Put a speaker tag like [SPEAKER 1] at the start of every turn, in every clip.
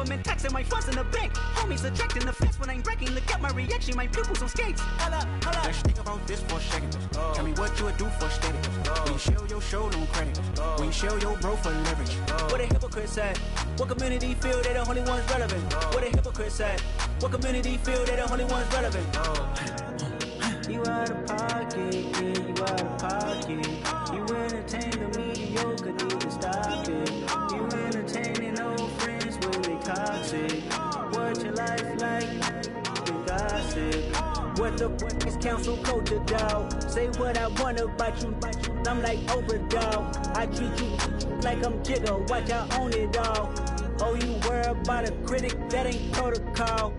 [SPEAKER 1] government taxing my funds in the bank. Homies subtracting the fence when I'm breaking. Look at my reaction, my pupils on skates. Hold up. Let's think about this for a second. Tell me what you would do for steady. When you show your show, no credit. When you show your bro for leverage. What a hypocrite said. What community feel they the only ones relevant? What a hypocrite said. What community feel they the only ones relevant? You out of pocket, yeah, you out of pocket. You entertain the mediocre, need to stop it. You entertaining old friends when they toxic. What your life like? You gossip. What the fuck is council culture, dog? Say what I want about you. I'm like overdog. I treat you like I'm Jigga. Watch I own it all. Oh, you worry about a critic? That ain't protocol.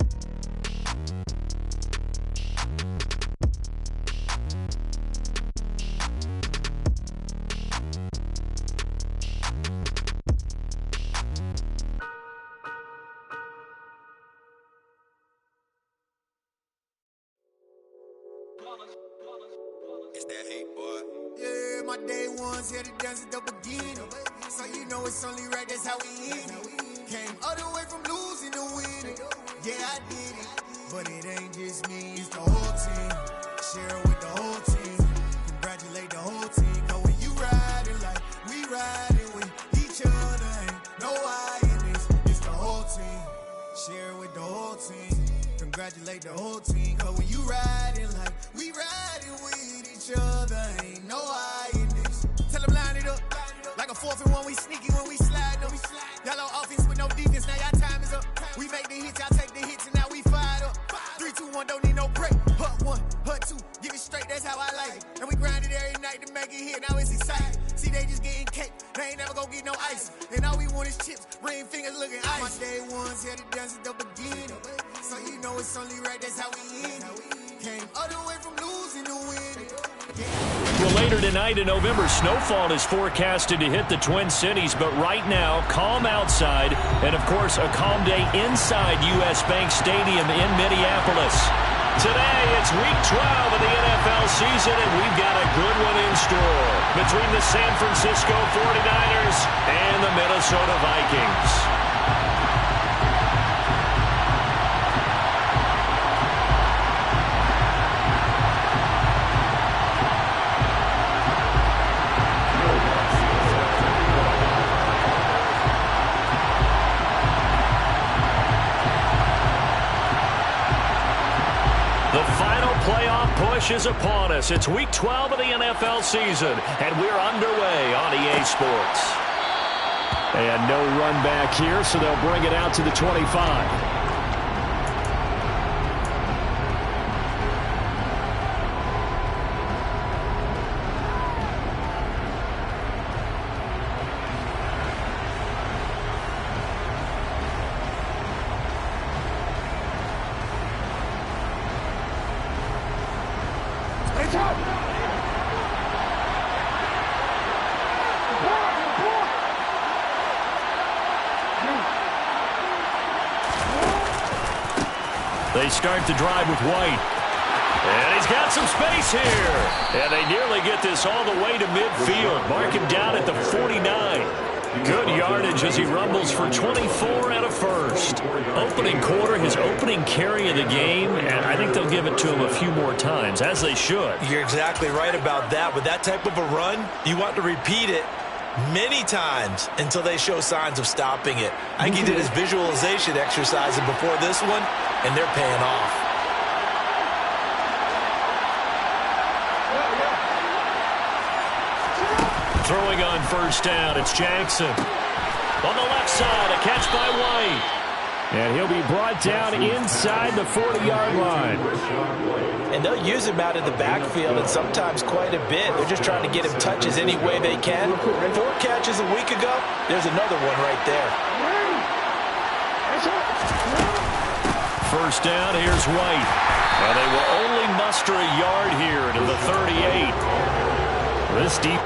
[SPEAKER 2] It's that hate, boy.
[SPEAKER 3] Yeah, my day ones here to dance at the beginning. So you know it's only right, that's how we end it. Came all the way from losing to winning. Yeah, I did it. But it ain't just me, it's the whole team. Share it with the whole team. Congratulate the whole team. Cause when you riding like we riding with each other, ain't no I in this. It's the whole team. Share it with the whole team. Congratulate the whole team. Cause when you riding like we riding with each other, ain't no I in this. Tell them line it up. Like a 4th and 1, we sneaky when we slide them. Y'all on offense with no defense, now y'all time is up. We make the hits, y'all take the hits, and now we fired up. 3, 2, 1, don't need no break. Hut 1, hut 2, give it straight, that's how I like it. And we grind it every night to make it hit, now it's exciting. See, they just getting cake, they ain't never gonna get no ice. And all we want is chips, ring fingers looking ice. My day ones here to dance at the beginning. So you know it's only right, that's how we end it. Came all the way from losing to winning.
[SPEAKER 4] Well, later tonight in November, snowfall is forecasted to hit the Twin Cities, but right now, calm outside, and of course, a calm day inside U.S. Bank Stadium in Minneapolis. Today, it's Week 12 of the NFL season, and we've got a good one in store between the San Francisco 49ers and the Minnesota Vikings. Push is upon us. It's Week 12 of the NFL season, and we're underway on EA Sports. And no run back here, so they'll bring it out to the 25. They start the drive with White. And he's got some space here. And they nearly get this all the way to midfield. Mark him down at the 49. Good yardage as he rumbles for 24 and a first. Opening quarter, his opening carry of the game, and I think they'll give it to him a few more times, as they should.
[SPEAKER 5] You're exactly right about that. With that type of a run, you want to repeat it many times until they show signs of stopping it. I think he did his visualization exercises before this one, and they're paying off.
[SPEAKER 4] Throwing on first down, it's Jackson. On the left side, a catch by White. And he'll be brought down inside the 40-yard line.
[SPEAKER 5] And they'll use him out in the backfield, and sometimes quite a bit. They're just trying to get him touches any way they can. 4 catches a week ago, there's another one right there.
[SPEAKER 4] First down, here's White. And they will only muster a yard here to the 38. This deep.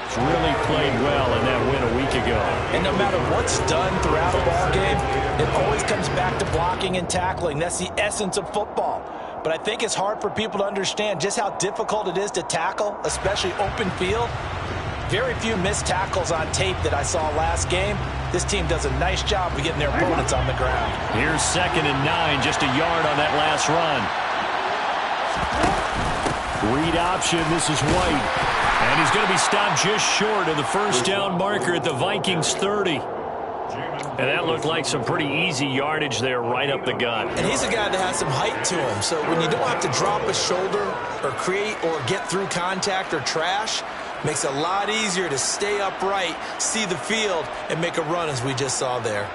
[SPEAKER 4] He's really played well in that win a week ago.
[SPEAKER 5] And no matter what's done throughout a ball game, it always comes back to blocking and tackling. That's the essence of football. But I think it's hard for people to understand just how difficult it is to tackle, especially open field. Very few missed tackles on tape that I saw last game. This team does a nice job of getting their opponents on the ground.
[SPEAKER 4] Here's 2nd and 9, just a yard on that last run. Read option, this is White. And he's going to be stopped just short of the first down marker at the Vikings 30. And that looked like some pretty easy yardage there right up the gut.
[SPEAKER 5] And he's a guy that has some height to him. So when you don't have to drop a shoulder or create or get through contact or trash, makes it a lot easier to stay upright, see the field, and make a run as we just saw there.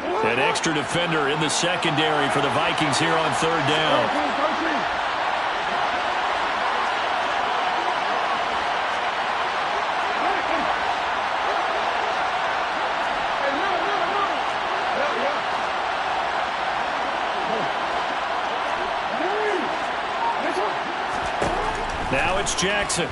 [SPEAKER 4] An extra defender in the secondary for the Vikings here on 3rd down. Now it's Jackson.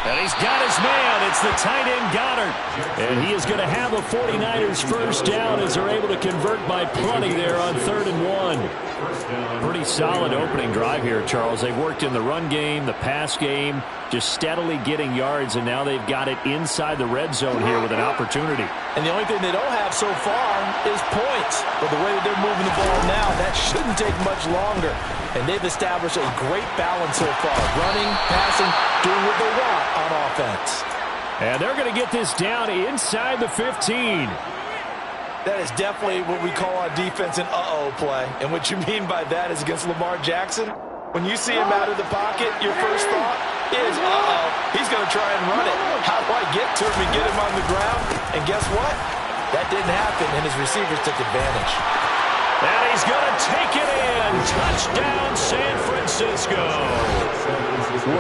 [SPEAKER 4] And he's got his man. It's the tight end Goddard. And he is going to have a 49ers first down as they're able to convert by plenty there on 3rd and 1. Pretty solid opening drive here, Charles. They've worked in the run game, the pass game, just steadily getting yards, and now they've got it inside the red zone here with an opportunity.
[SPEAKER 5] And the only thing they don't have so far is points. But the way that they're moving the ball now, that shouldn't take much longer. And they've established a great balance so far. Running, passing, doing what they want on offense.
[SPEAKER 4] And they're going to get this down inside the 15.
[SPEAKER 5] That is definitely what we call on defense an uh-oh play. And what you mean by that is against Lamar Jackson, when you see him out of the pocket, your first thought is, uh-oh, he's going to try and run it. How do I get to him and get him on the ground? And guess what? That didn't happen, and his receivers took advantage.
[SPEAKER 4] And he's going to take it in. Touchdown, San Francisco.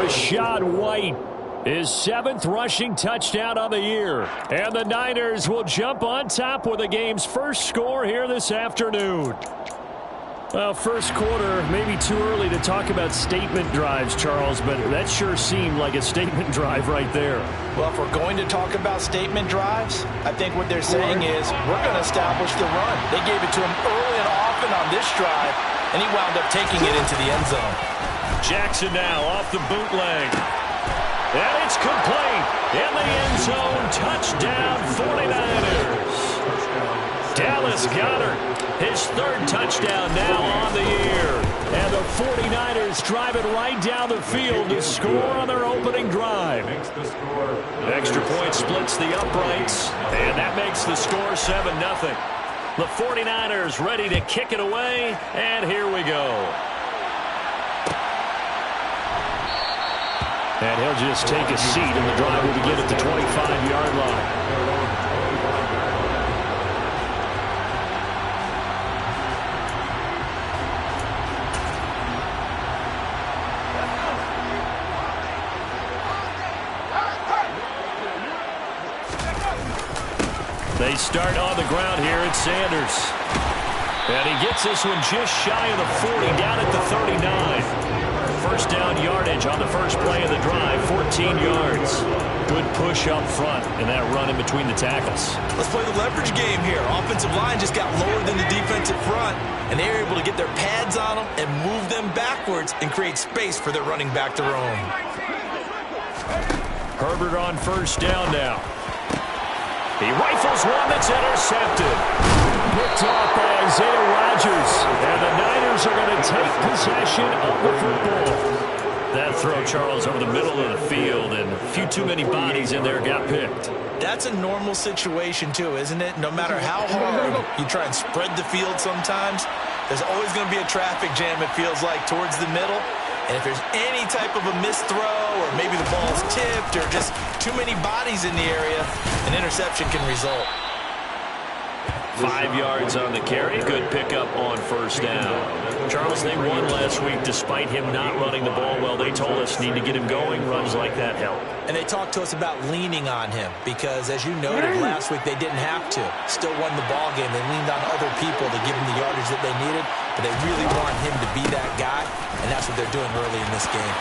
[SPEAKER 4] Rachaad White, his 7th rushing touchdown on the year. And the Niners will jump on top with the game's first score here this afternoon. Well, first quarter, maybe too early to talk about statement drives, Charles, but that sure seemed like a statement drive right there.
[SPEAKER 5] Well, if we're going to talk about statement drives, I think what they're saying is we're going to establish the run. They gave it to him early and often on this drive, and he wound up taking it into the end zone.
[SPEAKER 4] Jackson now off the bootleg. And it's complete. In the end zone, touchdown 49ers. Dallas Goedert, his 3rd touchdown now on the year. And the 49ers drive it right down the field to score on their opening drive. Extra point splits the uprights, and that makes the score 7-0. The 49ers ready to kick it away, and here we go. And he'll just take a seat, and the drive will begin at the 25-yard line. They start on the ground here at Sanders. And he gets this one just shy of the 40, down at the 39. First down yardage on the first play of the drive, 14 yards. Good push up front in that run in between the tackles.
[SPEAKER 5] Let's play the leverage game here. Offensive line just got lower than the defensive front, and they were able to get their pads on them and move them backwards and create space for their running back to roam.
[SPEAKER 4] Herbert on first down now. He rifles one that's intercepted. Picked off by Isaiah Rodgers. And the Niners are going to take possession of the football. That throw, Charles, over the middle of the field, and a few too many bodies in there got picked.
[SPEAKER 5] That's a normal situation, too, isn't it? No matter how hard you try and spread the field sometimes, there's always going to be a traffic jam, it feels like, towards the middle. And if there's any type of a missed throw, or maybe the ball's tipped, or just too many bodies in the area, an interception can result.
[SPEAKER 4] 5 yards on the carry. Good pickup on first down. Charles, they won last week despite him not running the ball well. They told us need to get him going. Runs like that help.
[SPEAKER 5] And they talked to us about leaning on him because, as you noted, last week they didn't have to. Still won the ball game. They leaned on other people to give him the yardage that they needed, but they really want him to be that guy, and that's what they're doing early in this game.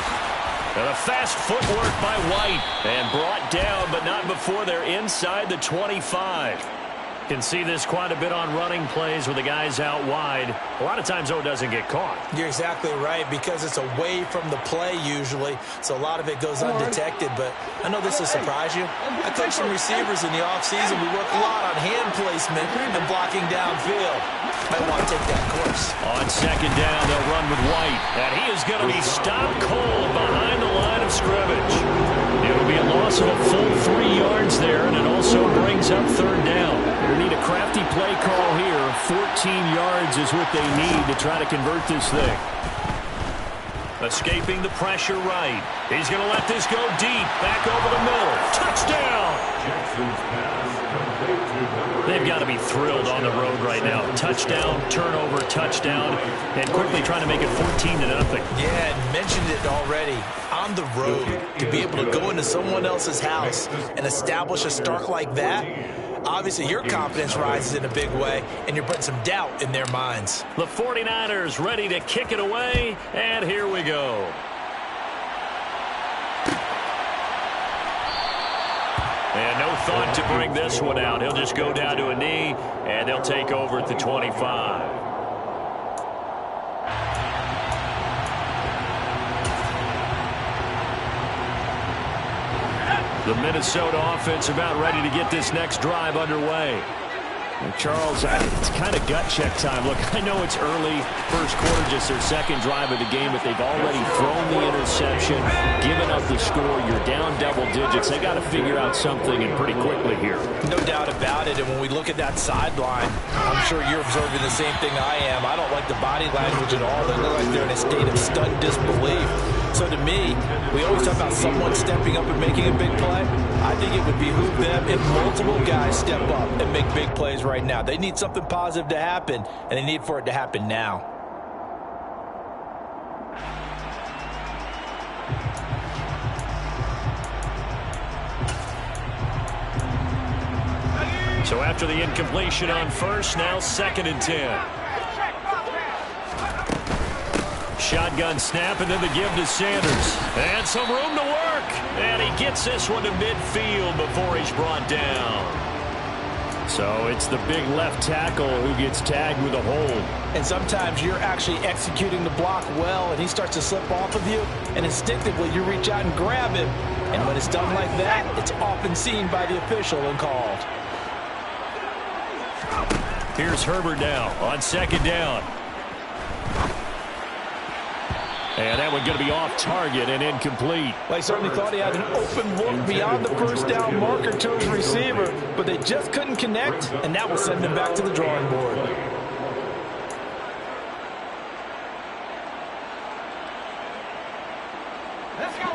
[SPEAKER 4] And a fast footwork by White. And brought down, but not before they're inside the 25. Can see this quite a bit on running plays with the guys out wide. A lot of times, though, it doesn't get caught.
[SPEAKER 5] You're exactly right, because it's away from the play usually, so a lot of it goes undetected. But I know this will surprise you. I coach some receivers in the offseason. We work a lot on hand placement and blocking downfield. Might want to take that course.
[SPEAKER 4] On second down, they'll run with White. And he is going to be stopped cold behind the line of scrimmage. It'll be a loss of a full 3 yards there, and it also brings up third down. They need a crafty play call here. 14 yards is what they need to try to convert this thing. Escaping the pressure right. He's going to let this go deep. Back over the middle. Touchdown! They've got to be thrilled on the road right now. Touchdown, turnover, touchdown, and quickly trying to make it 14-0.
[SPEAKER 5] Yeah, and mentioned it already. On the road, to be able to go into someone else's house and establish a start like that, obviously your confidence rises in a big way, and you're putting some doubt in their minds.
[SPEAKER 4] The 49ers ready to kick it away, and here we go. And no thought to bring this one out. He'll just go down to a knee, and they'll take over at the 25. The Minnesota offense about ready to get this next drive underway. And Charles, it's kind of gut check time. Look, I know it's early, first quarter, just their second drive of the game, but they've already thrown the interception, given up the score. You're down double digits. They got to figure out something, and pretty quickly here.
[SPEAKER 5] No doubt about it. And when we look at that sideline, I'm sure you're observing the same thing I am. I don't like the body language at all. They look like they're in a state of stunned disbelief. So to me, we always talk about someone stepping up and making a big play. I think it would behoove them if multiple guys step up and make big plays right now. They need something positive to happen, and they need for it to happen now.
[SPEAKER 4] So after the incompletion on first, now 2nd and 10. Shotgun snap, and then the give to Sanders. And some room to work. And he gets this one to midfield before he's brought down. So it's the big left tackle who gets tagged with a hold.
[SPEAKER 5] And sometimes you're actually executing the block well, and he starts to slip off of you, and instinctively you reach out and grab him. And when it's done like that, it's often seen by the official and called.
[SPEAKER 4] Here's Herbert now on second down. And that one going to be off target and incomplete.
[SPEAKER 5] Well, he certainly thought he had an open look beyond the first down marker to his receiver, but they just couldn't connect, and that will send him back to the drawing board.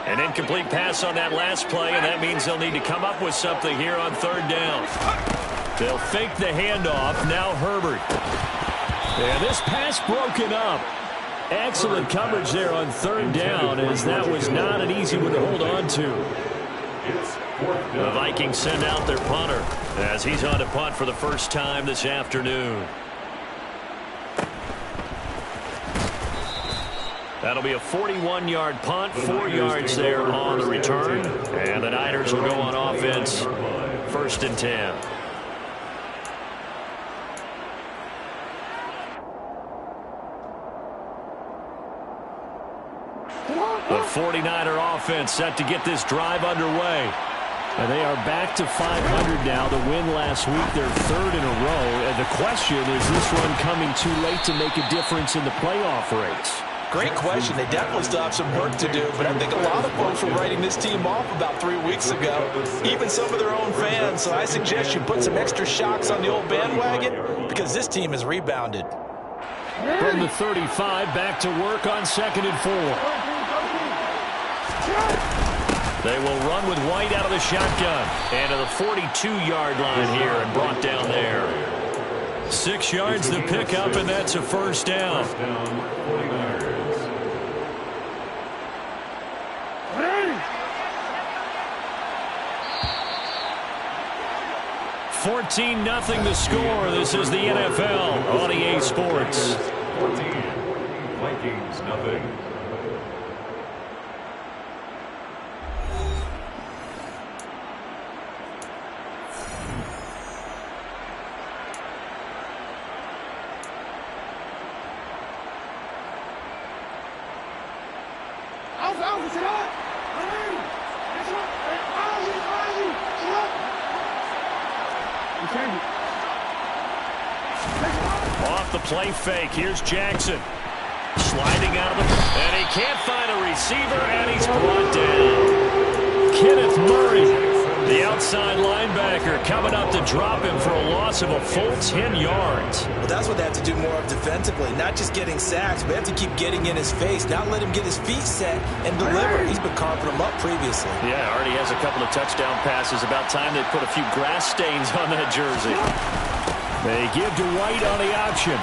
[SPEAKER 4] An incomplete pass on that last play, and that means they'll need to come up with something here on third down. They'll fake the handoff. Now Herbert. And this pass broken up. Excellent coverage there on third down, as that was not an easy one to hold on to. The Vikings send out their punter as he's on to punt for the first time this afternoon. That'll be a 41-yard punt, 4 yards there on the return. And the Niners will go on offense, 1st and 10. The 49er offense set to get this drive underway. And they are back to 500 now. The win last week, their 3rd in a row. And the question is this run coming too late to make a difference in the playoff race?
[SPEAKER 5] Great question. They definitely still have some work to do, but I think a lot of folks were writing this team off about 3 weeks ago, even some of their own fans. So I suggest you put some extra shocks on the old bandwagon, because this team has rebounded.
[SPEAKER 4] From the 35, back to work on 2nd and 4. They will run with White out of the shotgun. And to the 42-yard line here and brought down there. 6 yards to pick up, and that's a first down. 14-0 the score. This is the NFL on EA Sports.
[SPEAKER 2] 14, Vikings, nothing.
[SPEAKER 4] Off the play fake, here's Jackson. Sliding out of the... And he can't find a receiver, and he's brought down. Kenneth Murray, the outside linebacker, coming up to drop him for a loss of a full 10 yards.
[SPEAKER 5] Well, that's what they have to do more of defensively. Not just getting sacks, but they have to keep getting in his face. Not let him get his feet set and deliver. He's been carving them up previously.
[SPEAKER 4] Yeah, already has a couple of touchdown passes. About time they put a few grass stains on that jersey. They give to White on the option.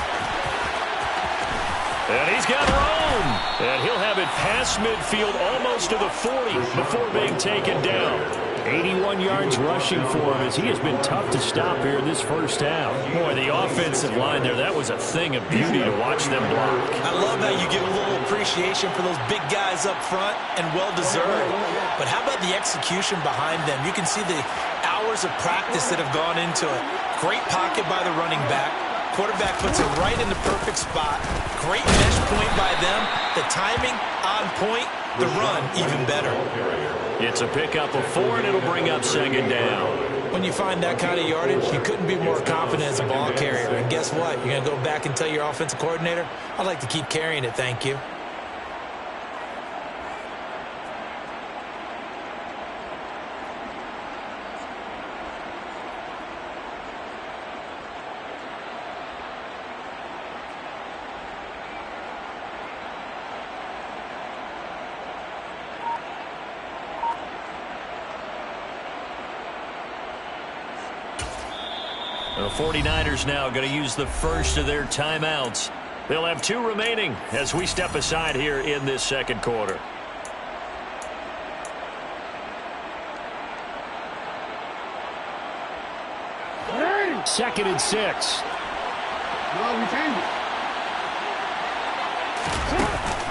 [SPEAKER 4] And he's got room. And he'll have it past midfield almost to the 40 before being taken down. 81 yards rushing for him as he has been tough to stop here this first half. Boy, the offensive line there, that was a thing of beauty to watch them block.
[SPEAKER 5] I love how you give a little appreciation for those big guys up front, and well-deserved. But how about the execution behind them? You can see the hours of practice that have gone into it. Great pocket by the running back. Quarterback puts it right in the perfect spot. Great mesh point by them. The timing on point. The run even better.
[SPEAKER 4] It's a pickup of 4, and it'll bring up second down.
[SPEAKER 5] When you find that kind of yardage, you couldn't be more confident as a ball carrier. And guess what? You're going to go back and tell your offensive coordinator, I'd like to keep carrying it, thank you.
[SPEAKER 4] The 49ers now going to use the first of their timeouts. They'll have 2 remaining as we step aside here in this second quarter. Second and 6.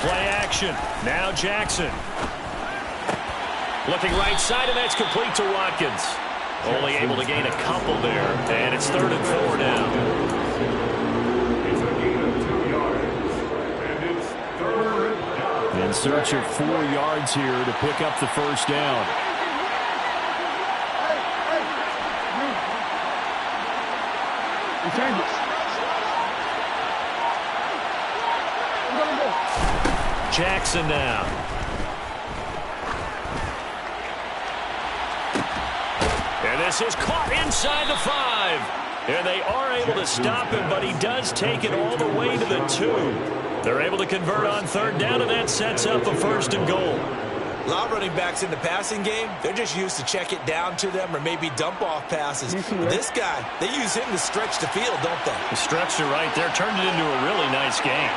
[SPEAKER 4] Play action. Now Jackson. Looking right side, and that's complete to Watkins. Only able to gain a couple there, and it's 3rd and 4 now. In search of 4 yards here to pick up the first down. Jackson now. And this is caught inside the 5. And they are able to stop him, but he does take it all the way to the 2. They're able to convert on 3rd down, and that sets up a 1st and goal.
[SPEAKER 5] A lot of running backs in the passing game, they're just used to check it down to them or maybe dump off passes. This guy, they use him to stretch the field, don't they?
[SPEAKER 4] The stretcher right there turned it into a really nice game.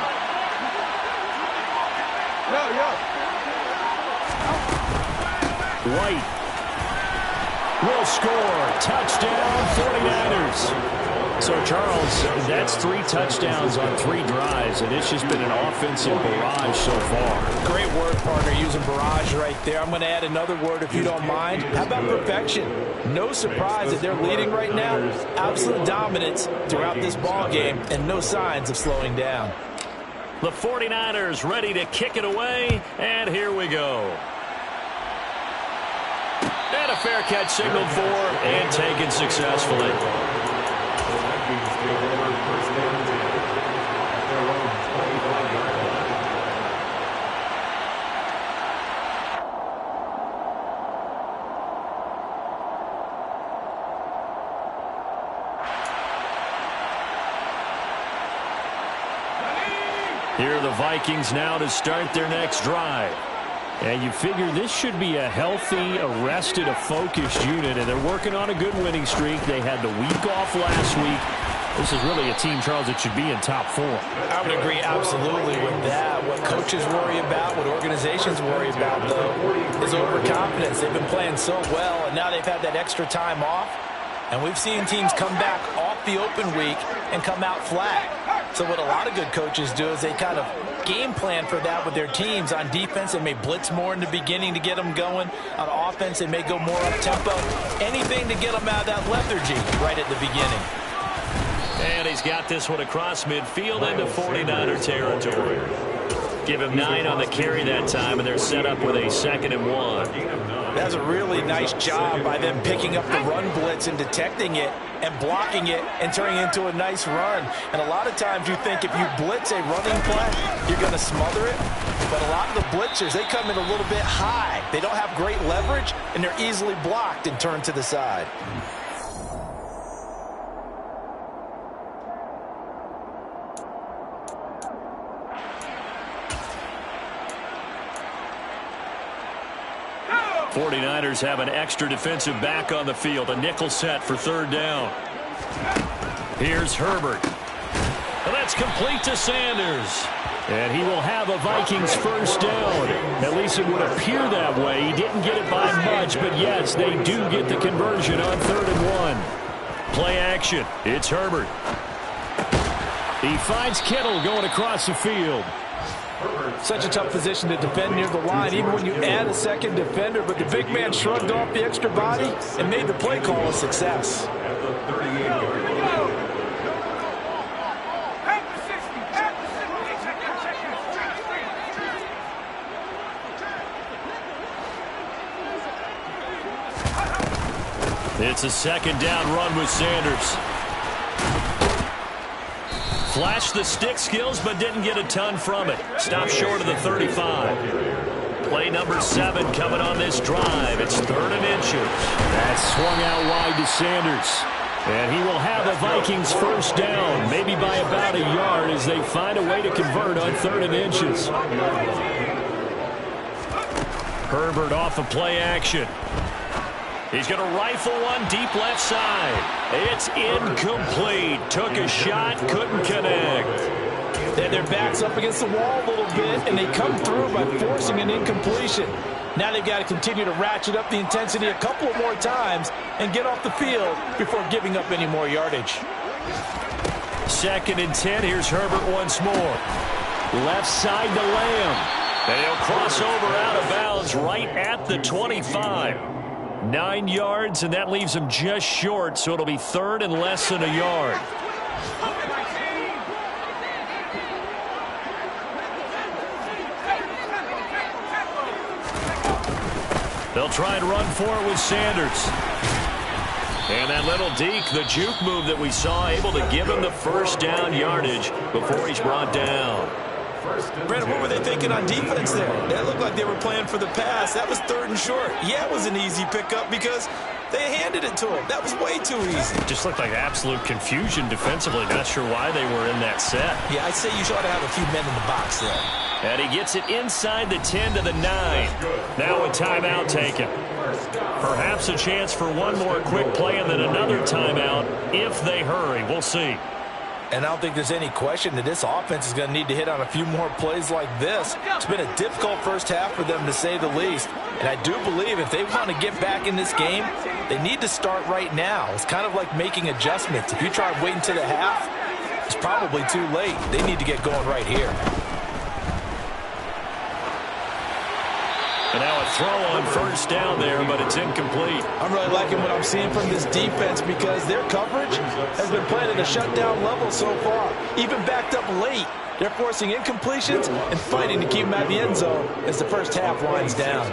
[SPEAKER 4] White will score. Touchdown, 49ers. So, Charles, that's 3 touchdowns on 3 drives, and it's just been an offensive barrage so far.
[SPEAKER 5] Great word, partner, using barrage right there. I'm going to add another word if you don't mind. How about perfection? No surprise that they're leading right now. Absolute dominance throughout this ball game, and no signs of slowing down.
[SPEAKER 4] The 49ers ready to kick it away, and here we go. And a fair catch signaled for and taken successfully. Here are the Vikings now to start their next drive. And you figure this should be a healthy, arrested, a focused unit, and they're working on a good winning streak. They had the week off last week. This is really a team, Charles, that should be in top 4.
[SPEAKER 5] I would agree absolutely with that. What coaches worry about, what organizations worry about, though, is overconfidence. They've been playing so well, and now they've had that extra time off. And we've seen teams come back off the open week and come out flat. So what a lot of good coaches do is they kind of game plan for that with their teams. On defense, they may blitz more in the beginning to get them going. On offense, they may go more up-tempo. Anything to get them out of that lethargy right at the beginning.
[SPEAKER 4] And he's got this one across midfield into 49er territory. Give him 9 on the carry that time, and they're set up with a 2nd and 1.
[SPEAKER 5] That's a really nice job by them picking up the run blitz and detecting it and blocking it and turning it into a nice run. And a lot of times you think if you blitz a running play, you're going to smother it. But a lot of the blitzers, they come in a little bit high. They don't have great leverage, and they're easily blocked and turned to the side.
[SPEAKER 4] '49ers have an extra defensive back on the field. A nickel set for 3rd down. Here's Herbert. Well, that's complete to Sanders. And he will have a Vikings 1st down. At least it would appear that way. He didn't get it by much, but yes, they do get the conversion on 3rd and 1. Play action. It's Herbert. He finds Kittle going across the field.
[SPEAKER 5] Such a tough position to defend near the line, even when you add a 2nd defender. But the big man shrugged off the extra body and made the play call a success.
[SPEAKER 4] It's a 2nd down run with Sanders. Flashed the stick skills, but didn't get a ton from it. Stopped short of the 35. Play number 7 coming on this drive. It's 3rd and inches. That's swung out wide to Sanders. And he will have a Vikings 1st down, maybe by about a yard as they find a way to convert on 3rd and inches. Herbert off of play action. He's going to rifle one deep left side. It's incomplete. Took a shot, couldn't connect.
[SPEAKER 5] And their back's up against the wall a little bit, and they come through by forcing an incompletion. Now they've got to continue to ratchet up the intensity a couple of more times and get off the field before giving up any more yardage.
[SPEAKER 4] 2nd and 10. Here's Herbert once more. Left side to Lamb. And he'll cross over out of bounds right at the 25. 9 yards, and that leaves him just short, so it'll be 3rd and less than a yard. They'll try and run for it with Sanders. And that little deke, the juke move that we saw, able to give him the 1st down yardage before he's brought down.
[SPEAKER 5] Brandon, what were they thinking on defense there? That looked like they were playing for the pass. That was 3rd and short. Yeah, it was an easy pickup because they handed it to him. That was way too easy.
[SPEAKER 4] Just looked like absolute confusion defensively. Not sure why they were in that set.
[SPEAKER 5] Yeah, I'd say you ought to have a few men in the box there.
[SPEAKER 4] And he gets it inside the 10 to the 9. Now a timeout taken. Perhaps a chance for one more quick play and then another timeout if they hurry. We'll see.
[SPEAKER 5] And I don't think there's any question that this offense is going to need to hit on a few more plays like this. It's been a difficult first half for them, to say the least. And I do believe if they want to get back in this game, they need to start right now. It's kind of like making adjustments. If you try waiting to the half, it's probably too late. They need to get going right here.
[SPEAKER 4] And now a throw on 1st down there, but it's incomplete.
[SPEAKER 5] I'm really liking what I'm seeing from this defense because their coverage has been playing at a shutdown level so far. Even backed up late, they're forcing incompletions and fighting to keep them out of the end zone as the first half winds down.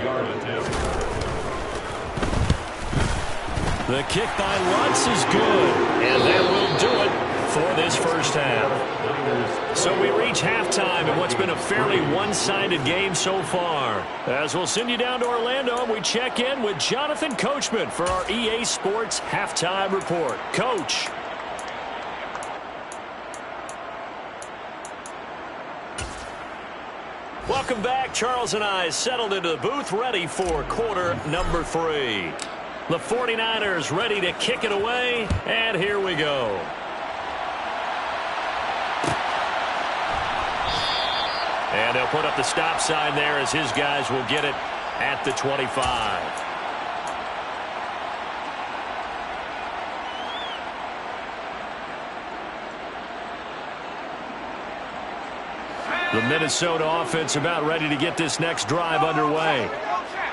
[SPEAKER 4] The kick by Lutz is good, and that will do it for this first half. So we reach halftime in what's been a fairly one-sided game so far. As we'll send you down to Orlando, we check in with Jonathan Coachman for our EA Sports Halftime Report. Coach. Welcome back. Charles and I settled into the booth, ready for quarter number 3. The 49ers ready to kick it away, and here we go. And they'll put up the stop sign there as his guys will get it at the 25. The Minnesota offense about ready to get this next drive underway.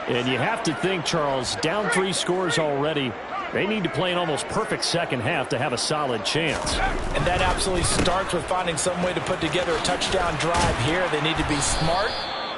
[SPEAKER 4] And you have to think, Charles, down 3 scores already. They need to play an almost perfect second half to have a solid chance.
[SPEAKER 5] And that absolutely starts with finding some way to put together a touchdown drive here. They need to be smart,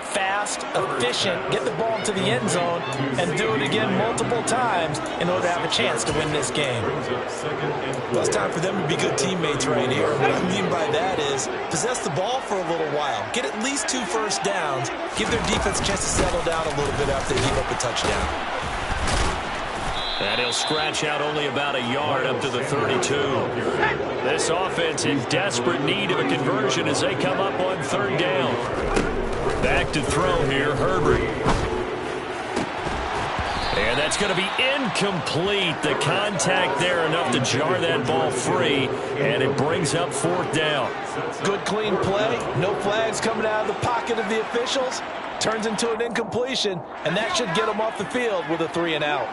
[SPEAKER 5] fast, efficient, get the ball into the end zone, and do it again multiple times in order to have a chance to win this game. Well, it's time for them to be good teammates right here. What I mean by that is possess the ball for a little while, get at least 2 first downs, give their defense a chance to settle down a little bit after they give up a touchdown.
[SPEAKER 4] And he'll scratch out only about a yard up to the 32. This offense in desperate need of a conversion as they come up on 3rd down. Back to throw here, Herbert. And that's going to be incomplete. The contact there enough to jar that ball free, and it brings up 4th down.
[SPEAKER 5] Good clean play. No flags coming out of the pocket of the officials. Turns into an incompletion, and that should get them off the field with a 3-and-out.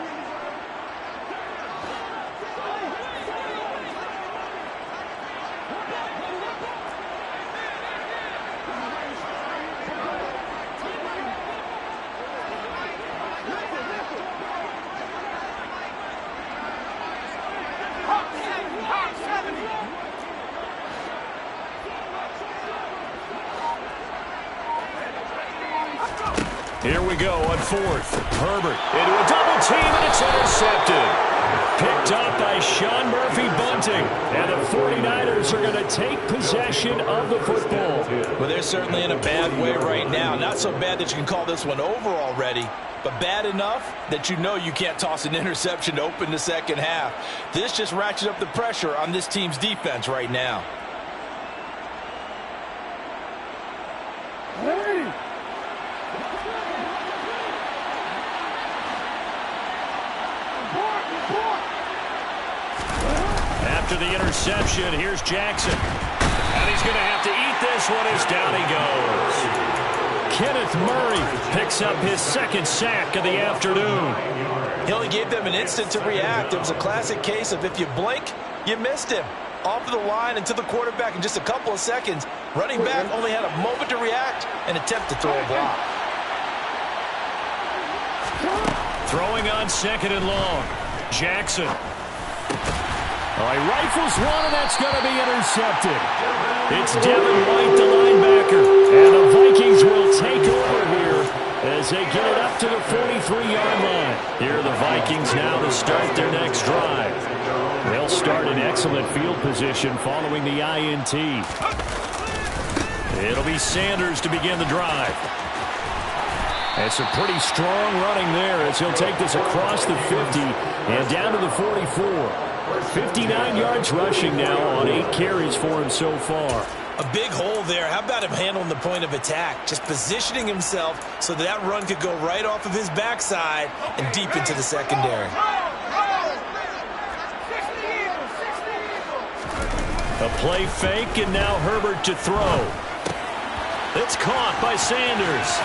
[SPEAKER 4] Here we go on 4th. Herbert into a double team, and it's intercepted. Picked up by Sean Murphy-Bunting. And the 49ers are going to take possession of the football.
[SPEAKER 5] Well, they're certainly in a bad way right now. Not so bad that you can call this one over already, but bad enough that you know you can't toss an interception to open the second half. This just ratchets up the pressure on this team's defense right now.
[SPEAKER 4] After the interception, here's Jackson. And he's going to have to eat this one as down he goes. Kenneth Murray picks up his 2nd sack of the afternoon.
[SPEAKER 5] He only gave them an instant to react. It was a classic case of if you blink, you missed him. Off of the line and to the quarterback in just a couple of seconds. Running back only had a moment to react and attempt to throw a block.
[SPEAKER 4] Throwing on 2nd and long. Jackson. He rifles one, and that's going to be intercepted. It's Devin White, the linebacker. And the Vikings will take over here as they get it up to the 43-yard line. Here are the Vikings now to start their next drive. They'll start in excellent field position following the INT. It'll be Sanders to begin the drive. It's a pretty strong running there as he'll take this across the 50 and down to the 44. 59 yards rushing now on 8 carries for him so far.
[SPEAKER 5] A big hole there. How about him handling the point of attack? Just positioning himself so that run could go right off of his backside and deep into the secondary.
[SPEAKER 4] A play fake, and now Herbert to throw. It's caught by Sanders.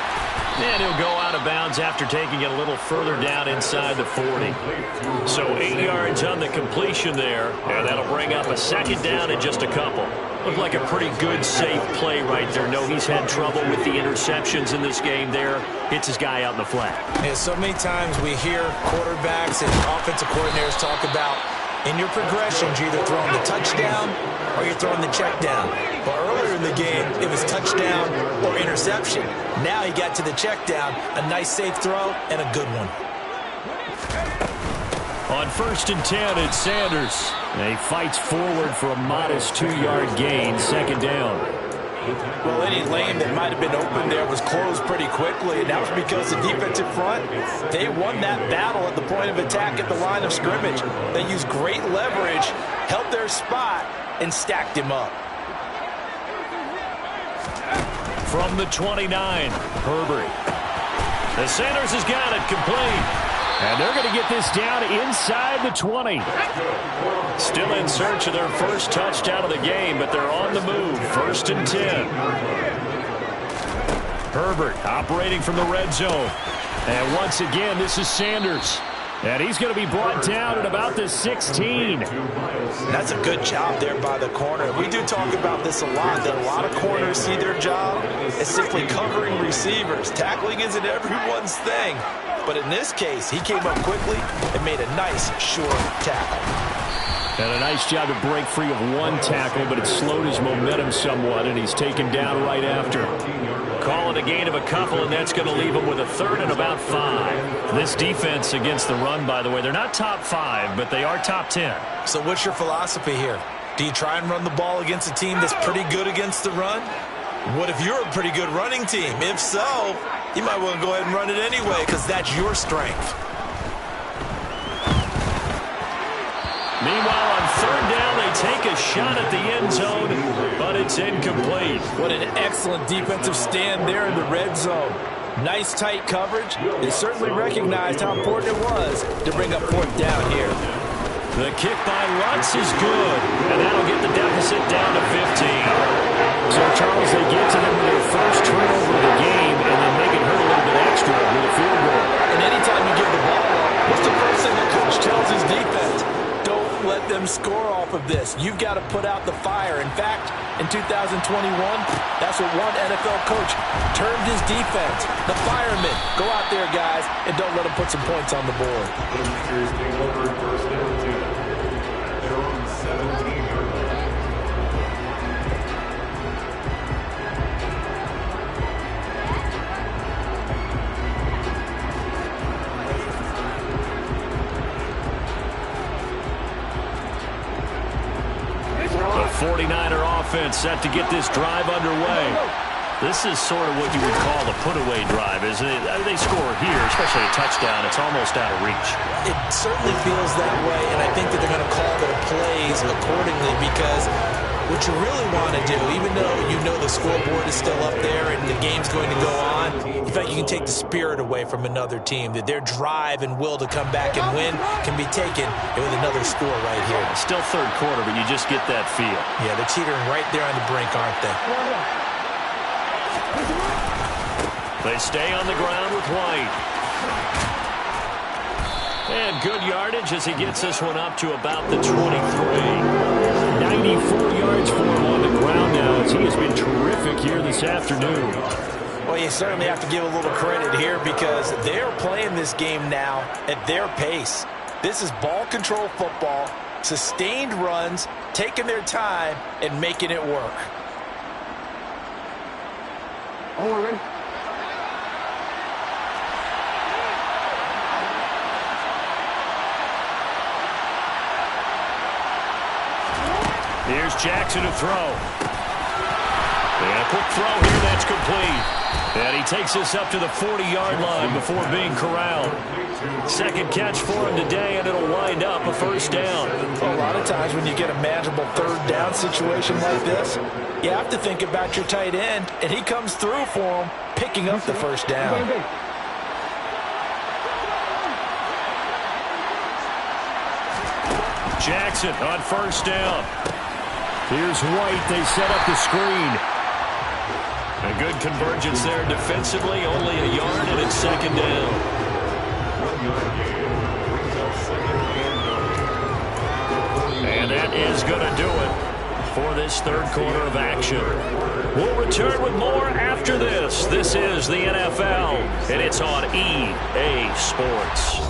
[SPEAKER 4] And he'll go out of bounds after taking it a little further down inside the 40. So 8 yards on the completion there, and that'll bring up a 2nd down in just a couple. Looked like a pretty good, safe play right there. No, he's had trouble with the interceptions in this game there. Hits his guy out in the flat.
[SPEAKER 5] Yeah, so many times we hear quarterbacks and offensive coordinators talk about in your progressions, you're either throwing the touchdown or you're throwing the check down. But earlier in the game, it was touchdown or interception. Now he got to the check down, a nice safe throw, and a good one.
[SPEAKER 4] On 1st and 10, it's Sanders. And he fights forward for a modest 2-yard gain, 2nd down.
[SPEAKER 5] Well, any lane that might have been open there was closed pretty quickly, and that was because the defensive front, they won that battle at the point of attack at the line of scrimmage. They used great leverage, held their spot, and stacked him up.
[SPEAKER 4] From the 29, Herbert. The Sanders has got it complete. And they're going to get this down inside the 20. Still in search of their first touchdown of the game, but they're on the move. 1st and 10. Herbert operating from the red zone. And once again, this is Sanders. And he's going to be brought down at about the 16.
[SPEAKER 5] That's a good job there by the corner. We do talk about this a lot, that a lot of corners see their job as simply covering receivers. Tackling isn't everyone's thing. But in this case, he came up quickly and made a nice, short tackle.
[SPEAKER 4] And a nice job to break free of one tackle, but it slowed his momentum somewhat, and he's taken down right after. Calling a gain of a couple, and that's going to leave him with a third and about 5. This defense against the run, by the way, they're not top 5, but they are top 10.
[SPEAKER 5] So what's your philosophy here? Do you try and run the ball against a team that's pretty good against the run? What if you're a pretty good running team? If so, you might want to go ahead and run it anyway because that's your strength.
[SPEAKER 4] Meanwhile, on third down, they take a shot at the end zone, but it's incomplete.
[SPEAKER 5] What an excellent defensive stand there in the red zone. Nice tight coverage. They certainly recognized how important it was to bring up fourth down here.
[SPEAKER 4] The kick by Lutz is good, and that'll get the deficit down to 15. So, Charles, they get to them with their first turnover of the game, and then they can hurt a little bit extra with a field goal.
[SPEAKER 5] And anytime you give the ball up, what's the first thing the coach tells his defense? Don't let them score off of this. You've got to put out the fire. In fact, in 2021, that's what one NFL coach termed his defense. The firemen. Go out there, guys, and don't let them put some points on the board.
[SPEAKER 4] The 49er offense set to get this drive underway. This is sort of what you would call a put-away drive, isn't it? They score here, especially a touchdown. It's almost out of reach.
[SPEAKER 5] It certainly feels that way, and I think that they're going to call their plays accordingly because what you really want to do, even though you know the scoreboard is still up there and the game's going to go on, in fact, you can take the spirit away from another team, that their drive and will to come back and win can be taken with another score right here.
[SPEAKER 4] Still third quarter, but you just get that feel.
[SPEAKER 5] Yeah, they're teetering right there on the brink, aren't they?
[SPEAKER 4] They stay on the ground with White. And good yardage as he gets this one up to about the 23. 94 yards for him on the ground now as he has been terrific here this afternoon.
[SPEAKER 5] Well, you certainly have to give a little credit here because they're playing this game now at their pace. This is ball control football, sustained runs, taking their time, and making it work.
[SPEAKER 4] Here's Jackson to throw. And a quick throw here, that's complete. And he takes this up to the 40-yard line before being corralled. Second catch for him today, and it'll wind up a first down.
[SPEAKER 5] Well, a lot of times when you get a manageable third down situation like this, you have to think about your tight end, and he comes through for him, picking up the first down.
[SPEAKER 4] Jackson on first down. Here's White. They set up the screen. A good convergence there defensively. Only a yard, and it's second down. And that is going to do it for this third quarter of action. We'll return with more after this. This is the NFL, and it's on EA Sports.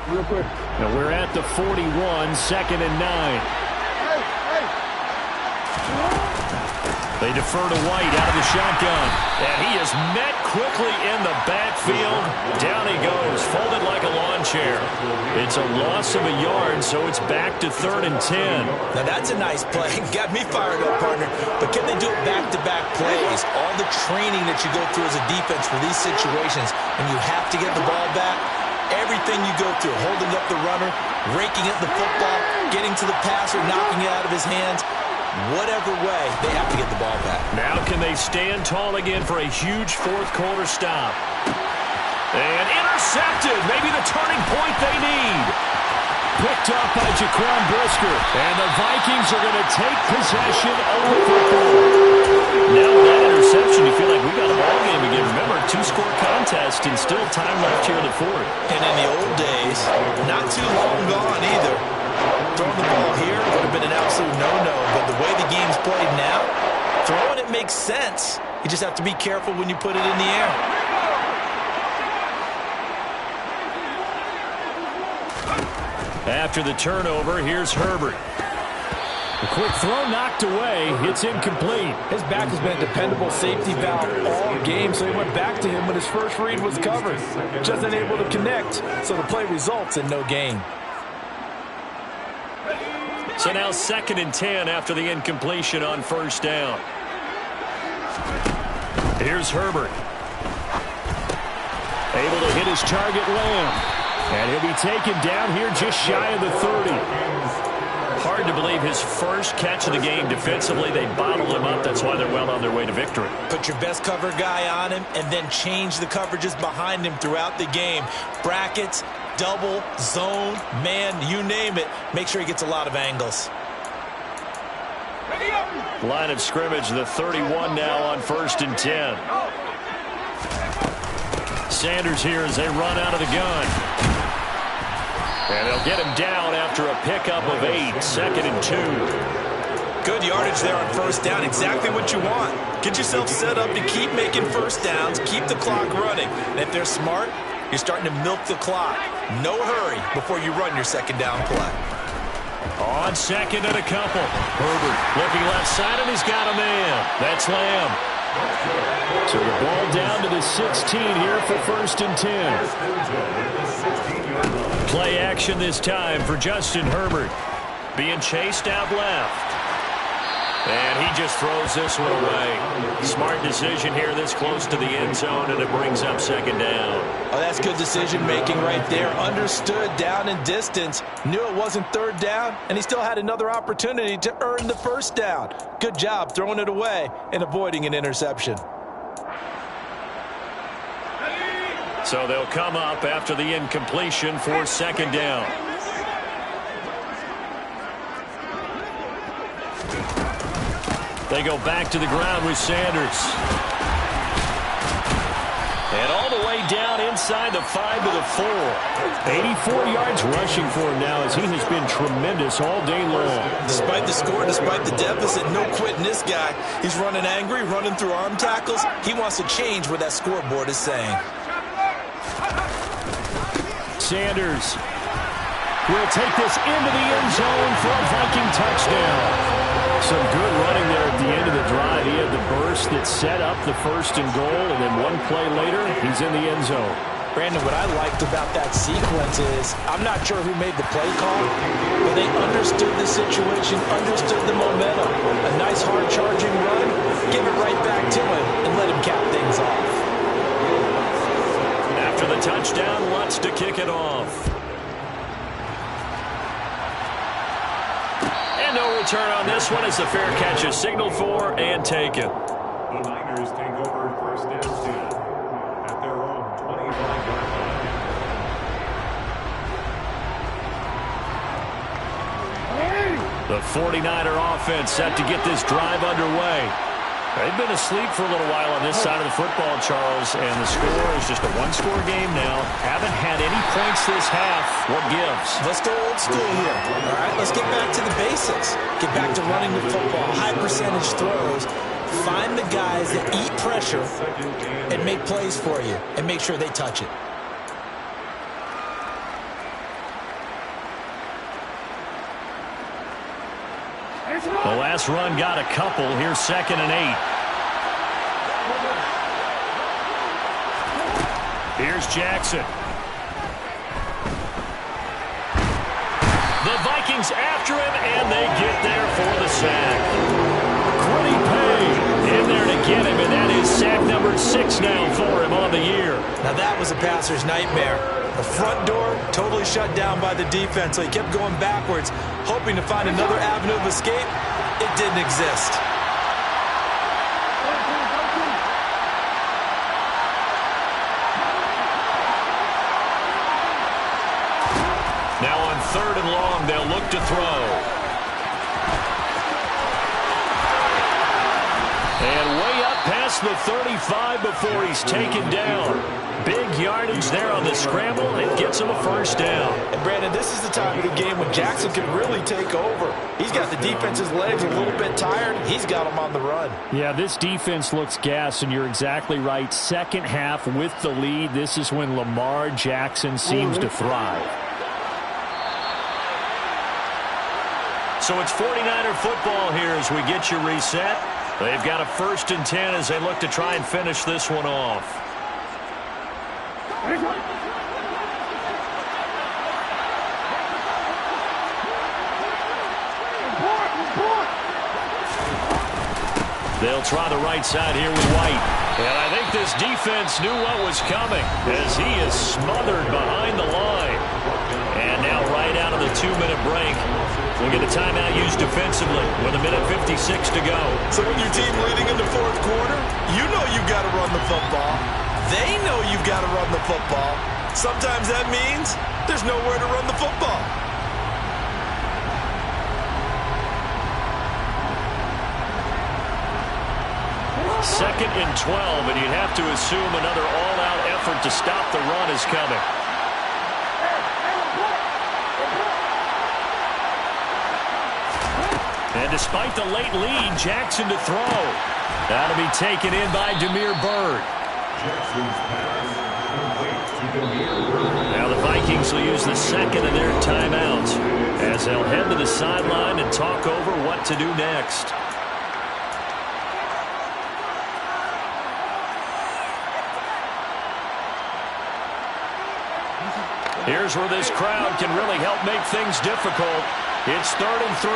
[SPEAKER 2] Real quick.
[SPEAKER 4] Now we're at the 41, second and 9. They defer to White out of the shotgun. And he is met quickly in the backfield. Down he goes, folded like a lawn chair. It's a loss of a yard, so it's back to 3rd and 10.
[SPEAKER 5] Now that's a nice play. Got me fired up, partner. But can they do it back-to-back plays? All the training that you go through as a defense for these situations, and you have to get the ball back. Everything you go through, holding up the runner, raking up the football, getting to the passer, knocking it out of his hands. Whatever way, they have to get the ball back.
[SPEAKER 4] Now can they stand tall again for a huge fourth quarter stop? And intercepted. Maybe the turning point they need. picked up by Jaquan Brisker. And the Vikings are going to take possession of the football. Now with that interception, you feel like we got a ball game again. Remember, 2-score contest and still time left here in the fourth.
[SPEAKER 5] And in the old days, not too long gone either. Throwing the ball here would have been an absolute no-no. But the way the game's played now, throwing it makes sense. You just have to be careful when you put it in the air.
[SPEAKER 4] After the turnover, here's Herbert. A quick throw knocked away. It's incomplete.
[SPEAKER 6] His back has been a dependable safety valve all game, so he went back to him when his first read was covered. Just unable to connect, so the play results in no gain.
[SPEAKER 4] So now 2nd and 10 after the incompletion on first down. Here's Herbert. Able to hit his target, Lamb. And he'll be taken down here just shy of the 30. Hard to believe his first catch of the game defensively. They bottled him up. That's why they're well on their way to victory.
[SPEAKER 5] Put your best cover guy on him and then change the coverages behind him throughout the game. Brackets, double, zone, man, you name it. Make sure he gets a lot of angles.
[SPEAKER 4] Line of scrimmage, the 31 now on 1st and 10. Sanders here as they run out of the gun. And they'll get him down after a pickup of 8. 2nd and 2.
[SPEAKER 5] Good yardage there on first down. Exactly what you want. Get yourself set up to keep making first downs. Keep the clock running. And if they're smart, you're starting to milk the clock. No hurry before you run your 2nd down play.
[SPEAKER 4] On 2nd and a couple. Herbert looking left side, and he's got a man. That's Lamb. So the ball down to the 16 here for 1st and 10. Play action this time for Justin Herbert. Being chased out left. And he just throws this one away. Smart decision here this close to the end zone, and it brings up 2nd down.
[SPEAKER 5] Oh, that's good decision-making right there. Understood down and distance. Knew it wasn't 3rd down, and he still had another opportunity to earn the 1st down. Good job throwing it away and avoiding an interception.
[SPEAKER 4] So they'll come up after the incompletion for 2nd down. They go back to the ground with Sanders. And all the way down inside the 5 to the 4. 84 yards rushing for him now as he has been tremendous all day long.
[SPEAKER 5] Despite the score, despite the deficit, no quitting this guy. He's running angry, running through arm tackles. He wants to change what that scoreboard is saying.
[SPEAKER 4] Sanders will take this into the end zone for a Viking touchdown. Some good running there at the end of the drive. He had the burst that set up the 1st and goal, and then one play later, he's in the end zone.
[SPEAKER 6] Brandon, what I liked about that sequence is I'm not sure who made the play call, but they understood the situation, understood the momentum. A nice hard-charging run, give it right back to him, and let him cap things off.
[SPEAKER 4] After the touchdown, wants to kick it off. And no return on this one as the fair catch is signaled for and taken.
[SPEAKER 2] The Niners take over 1st and 10 at their own 25-yard line.
[SPEAKER 4] The 49er offense set to get this drive underway. They've been asleep for a little while on this side of the football, Charles, and the score is just a 1-score game now. Haven't had any points this half. What gives?
[SPEAKER 5] Let's go old school here. All right, let's get back to the basics. Get back to running the football, high percentage throws. Find the guys that eat pressure and make plays for you and make sure they touch it.
[SPEAKER 4] The last run got a couple. Here's 2nd and 8. Here's Jackson. The Vikings after him, and they get there for the sack. Quiddy Pay in there to get him, and that is sack number 6 now for him on the year.
[SPEAKER 5] Now that was a passer's nightmare. The front door totally shut down by the defense, so he kept going backwards, hoping to find another avenue of escape. It didn't exist.
[SPEAKER 4] Now on 3rd and to throw. And way up past the 35 before he's taken down. Big yardage there on the scramble. It gets him a first down.
[SPEAKER 6] And Brandon, this is the time of the game when Jackson can really take over. He's got the defense's legs a little bit tired. He's got them on the run.
[SPEAKER 4] Yeah, this defense looks gassed, and you're exactly right. Second half with the lead, this is when Lamar Jackson seems to thrive. So it's 49er football here as we get you reset. They've got a 1st and 10 as they look to try and finish this one off. They'll try the right side here with White. And I think this defense knew what was coming as he is smothered behind the line. And now right out of the 2-minute break, we'll get a timeout used defensively with 1:56 to go.
[SPEAKER 5] So when your team leading in the 4th quarter, you know you've got to run the football. They know you've got to run the football. Sometimes that means there's nowhere to run the football.
[SPEAKER 4] Second and 12, and you'd have to assume another all-out effort to stop the run is coming. And despite the late lead, Jackson to throw. That'll be taken in by Damiere Byrd. Now the Vikings will use the second of their timeouts as they'll head to the sideline and talk over what to do next. Here's where this crowd can really help make things difficult. It's 3rd and 3.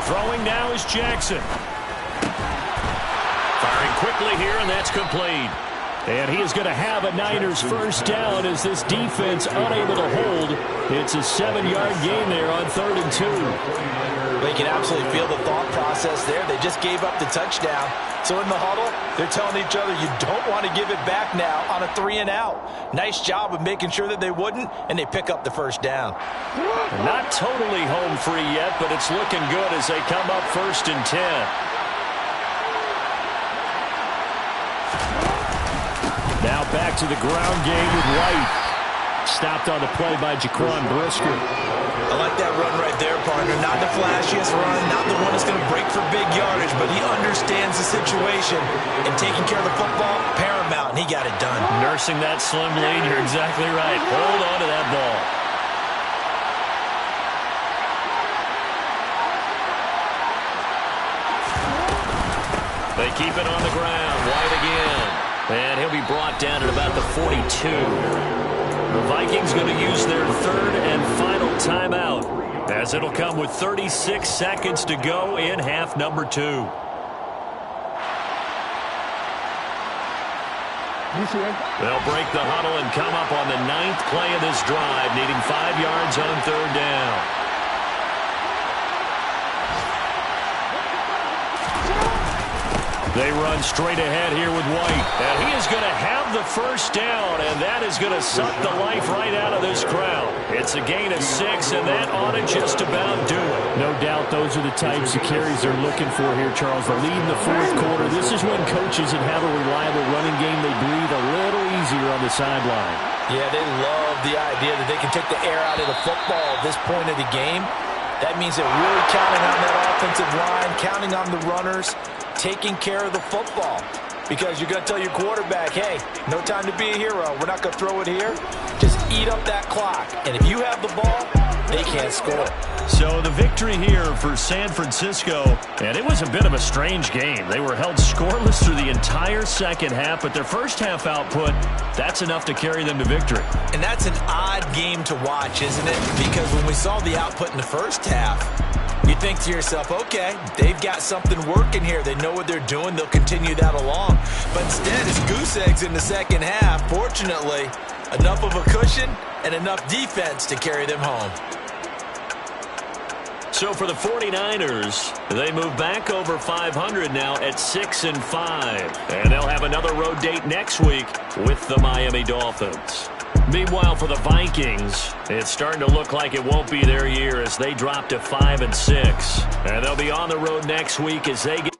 [SPEAKER 4] Throwing now is Jackson. Firing quickly here, and that's complete. And he is going to have a Niners first down as this defense unable to hold. It's a 7-yard gain there on 3rd and 2.
[SPEAKER 6] They can absolutely feel the thought process there. They just gave up the touchdown. So in the huddle, they're telling each other, you don't want to give it back now on a 3-and-out. Nice job of making sure that they wouldn't, and they pick up the first down.
[SPEAKER 4] Not totally home free yet, but it's looking good as they come up 1st and 10. Now back to the ground game with White. Stopped on the play by Jaquan Brisker.
[SPEAKER 5] I like that run right there, partner. Not the flashiest run, not the one that's going to break for big yardage, but he understands the situation, and taking care of the football, paramount, and he got it done.
[SPEAKER 4] Nursing that slim lead, you're exactly right. Hold on to that ball. They keep it on the ground. White again. And he'll be brought down at about the 42. The Vikings going to use their 3rd and final timeout as it'll come with 36 seconds to go in half number 2. They'll break the huddle and come up on the 9th play of this drive, needing 5 yards on 3rd down. They run straight ahead here with White. And he is going to have the first down, and that is going to suck the life right out of this crowd. It's a gain of 6, and that ought to just about do it. No doubt those are the types of carries they're looking for here, Charles. The lead in the 4th quarter. This is when coaches that have a reliable running game, they breathe a little easier on the sideline.
[SPEAKER 6] Yeah, they love the idea that they can take the air out of the football at this point of the game. That means they're really counting on that offensive line, counting on the runners, taking care of the football, because you're going to tell your quarterback, hey, no time to be a hero. We're not going to throw it here. Just eat up that clock. And if you have the ball, they can't score.
[SPEAKER 4] So the victory here for San Francisco, and it was a bit of a strange game. They were held scoreless through the entire second half, but their first half output, that's enough to carry them to victory.
[SPEAKER 5] And that's an odd game to watch, isn't it? Because when we saw the output in the first half, you think to yourself, okay, they've got something working here. They know what they're doing. They'll continue that along. But instead, it's goose eggs in the second half. Fortunately, enough of a cushion and enough defense to carry them home.
[SPEAKER 4] So for the 49ers, they move back over 500 now at 6-5. And they'll have another road date next week with the Miami Dolphins. Meanwhile, for the Vikings, it's starting to look like it won't be their year as they drop to 5-6. And they'll be on the road next week as they get